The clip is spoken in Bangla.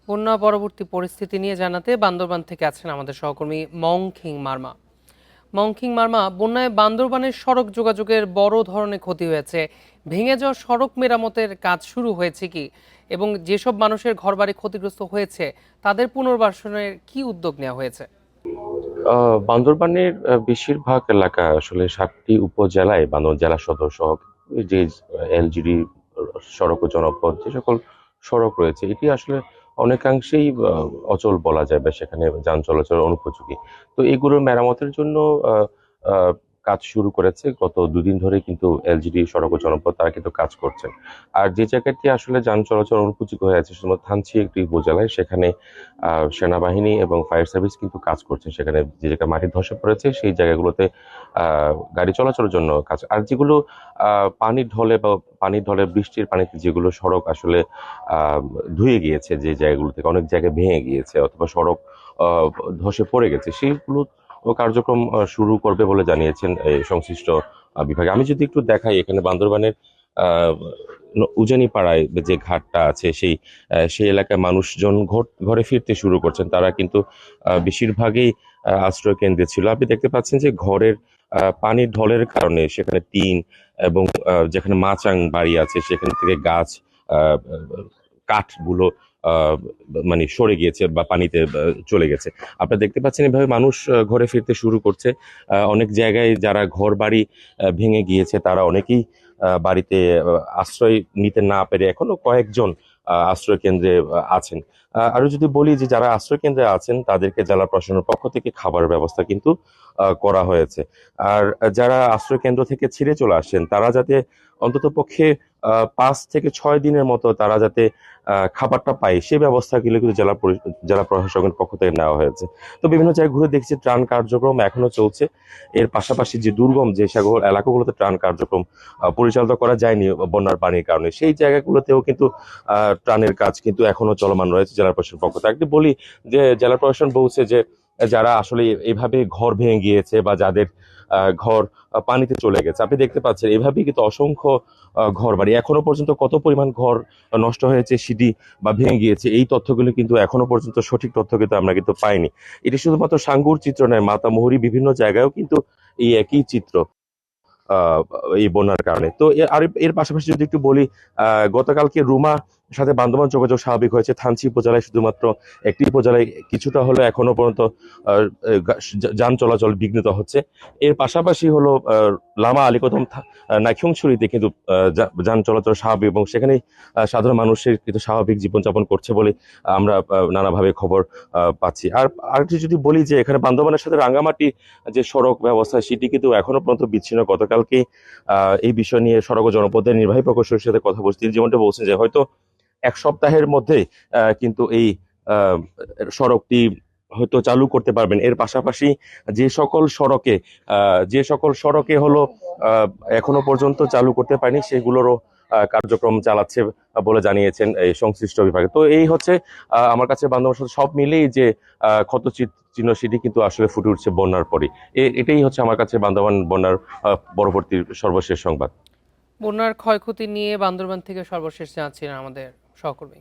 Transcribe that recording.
বন্যা পরবর্তী পরিস্থিতি নিয়ে জানাতে বান্দরবান থেকে আছেন আমাদের সহকর্মী মংখিং মার্মা। মংখিং মার্মা, বন্যায় বান্দরবানের সড়ক যোগাযোগের বড় ধরনের ক্ষতি হয়েছে। ভেঙে যাওয়া সড়ক মেরামতের কাজ শুরু হয়েছে কি, এবং যেসব মানুষের ঘরবাড়ি ক্ষতিগ্রস্ত হয়েছে তাদের পুনর্বাসনের কি উদ্যোগ নেওয়া হয়েছে? বান্দরবানের বেশিরভাগ এলাকা আসলে ৭টি উপজেলায় বান্দরবান জেলা সদর সহ যে এলজিডি সড়ক ও জনপথ যে সকল সড়ক রয়েছে এটি আসলে অনেকাংশেই অচল বলা যায় বা সেখানে যান চলাচল অনুপযোগী। তো এগুলোর মেরামতের জন্য আহ, আহ, কাজ শুরু করেছে গত দুদিন ধরে, কিন্তু এলজিডি সড়ক ও জনপথ তারা কিন্তু কাজ করছেন। আর যে জায়গাটি আসলে যান চলাচল অনুপযোগী হয়ে আছে শুধুমাত্র থানচি একটি উপজেলায়, সেখানে সেনাবাহিনী এবং ফায়ার সার্ভিস কিন্তু কাজ করছে। সেখানে যে জায়গায় মাটি ধসে পড়েছে সেই জায়গাগুলোতে গাড়ি চলাচলের জন্য কাজ। আর যেগুলো পানির ঢলে বা পানির ঢলে বৃষ্টির পানিতে যেগুলো সড়ক আসলে আহ ধুয়ে গিয়েছে, যে জায়গাগুলো থেকে অনেক জায়গায় ভেঙে গিয়েছে অথবা সড়ক আহ ধসে পড়ে গেছে, সেইগুলো কার্যক্রম শুরু করবে বলে জানিয়েছেন এই সংশ্লিষ্ট বিভাগে। আমি যদি একটু দেখাই, এখানে বান্দরবানের আহ উজানি পাড়ায় যে ঘাটটা আছে সেই এলাকায় মানুষজন ঘরে ফিরতে শুরু করছেন। তারা কিন্তু বেশিরভাগই আশ্রয় কেন্দ্রে ছিল। আপনি দেখতে পাচ্ছেন যে ঘরের পানির ঢলের কারণে সেখানে টিন এবং যেখানে মাচাং বাড়ি আছে সেখান থেকে গাছ, আহ, কাঠগুলো আহ, মানে সরে গিয়েছে বা পানিতে চলে গেছে। আপনারা দেখতে পাচ্ছেন এভাবে মানুষ ঘরে ফিরতে শুরু করছে। অনেক জায়গায় যারা ঘর বাড়ি ভেঙে গিয়েছে তারা অনেকেই বাড়িতে আশ্রয় নিতে না পেরে এখনো কয়েকজন আশ্রয় কেন্দ্রে আছেন। আরো যদি বলি যে যারা আশ্রয় কেন্দ্রে আছেন তাদেরকে জেলা প্রশাসনের পক্ষ থেকে খাবারের ব্যবস্থা কিন্তু করা হয়েছে। আর যারা আশ্রয় কেন্দ্র থেকে ছিঁড়ে চলে আসেন তারা যাতে অন্তত পক্ষে 5 থেকে 6 দিনের মতো তারা যাতে খাবারটা পায় সেই ব্যবস্থাগুলো কিন্তু জেলা প্রশাসনের পক্ষ থেকে নেওয়া হয়েছে। তো বিভিন্ন জায়গায় ঘুরে দেখছি ত্রাণ কার্যক্রম এখনো চলছে। এর পাশাপাশি যে দুর্গম যে সকল এলাকাগুলোতে ত্রাণ কার্যক্রম পরিচালিত করা যায়নি বন্যার পানির কারণে, সেই জায়গাগুলোতেও কিন্তু ত্রাণের কাজ কিন্তু এখনো চলমান রয়েছে জেলা প্রশাসনের পক্ষ থেকে। একটু বলি যে জেলা প্রশাসন বলছে যে যারা আসলে এইভাবে ঘর ভেঙে গিয়েছে বা যাদের ঘর পানিতে চলে গেছে, আপনি দেখতে পাচ্ছেন এভাবেই কিন্তু অসংখ্য ঘর বাড়ি এখনো পর্যন্ত কত পরিমাণ ঘর নষ্ট হয়েছে সিডি বা ভেঙে গিয়েছে, এই তথ্যগুলো কিন্তু এখনো পর্যন্ত সঠিক তথ্য কিন্তু আমরা কিন্তু পাইনি। এটি শুধুমাত্র সাঙ্গুর চিত্র নয়, মাতামুহুরী বিভিন্ন জায়গায়ও কিন্তু এই একই চিত্র আহ এই বন্যার কারণে। তো এর পাশাপাশি যদি একটু বলি, গতকালকে রুমা সাথে বান্দরবান যোগাযোগ স্বাভাবিক হয়েছে। থানচি উপজেলায় শুধুমাত্র একটি উপজেলায় কিছুটা হলো এখনো পর্যন্ত যান চলাচল বিঘ্নিত হচ্ছে। এর পাশাপাশি হলো লামা আলীকদম নাইক্ষ্যংছড়িতে কিন্তু যান চলাচল স্বাভাবিক এবং সেখানে সাধারণ মানুষের কিন্তু স্বাভাবিক জীবনযাপন করছে বলে আমরা নানাভাবে খবর পাচ্ছি। আর আরেকটি যদি বলি যে এখানে বান্দরবানের সাথে রাঙ্গামাটি যে সড়ক ব্যবস্থা সেটি কিন্তু এখনো পর্যন্ত বিচ্ছিন্ন। গতকালকে এই বিষয় নিয়ে সড়ক ও জনপথের নির্বাহী প্রকৌশলীর সাথে কথা বলছি, তিনি যেমনটা বলছেন যে হয়তো 1 সপ্তাহের মধ্যে কিন্তু এই আহ, সড়কটি হয়তো চালু করতে পারবেন। এর পাশাপাশি যে সকল সড়কে হলো আহ, এখনো পর্যন্ত চালু করতে পারেনি সেগুলোরও কার্যক্রম চালাচ্ছে বলে জানিয়েছেন এই সংশ্লিষ্ট বিভাগে। তো এই হচ্ছে আমার কাছে বান্দরবানের সাথে সব মিলেই যে ক্ষত চিহ্ন সেটি কিন্তু আসলে ফুটে উঠছে বন্যার পরে। এটাই হচ্ছে আমার কাছে বান্দরবান বন্যার পরবর্তী সর্বশেষ সংবাদ। বন্যার ক্ষয়ক্ষতি নিয়ে বান্দরবান থেকে সর্বশেষ জানাচ্ছিলেন আমাদের সহকর্মী।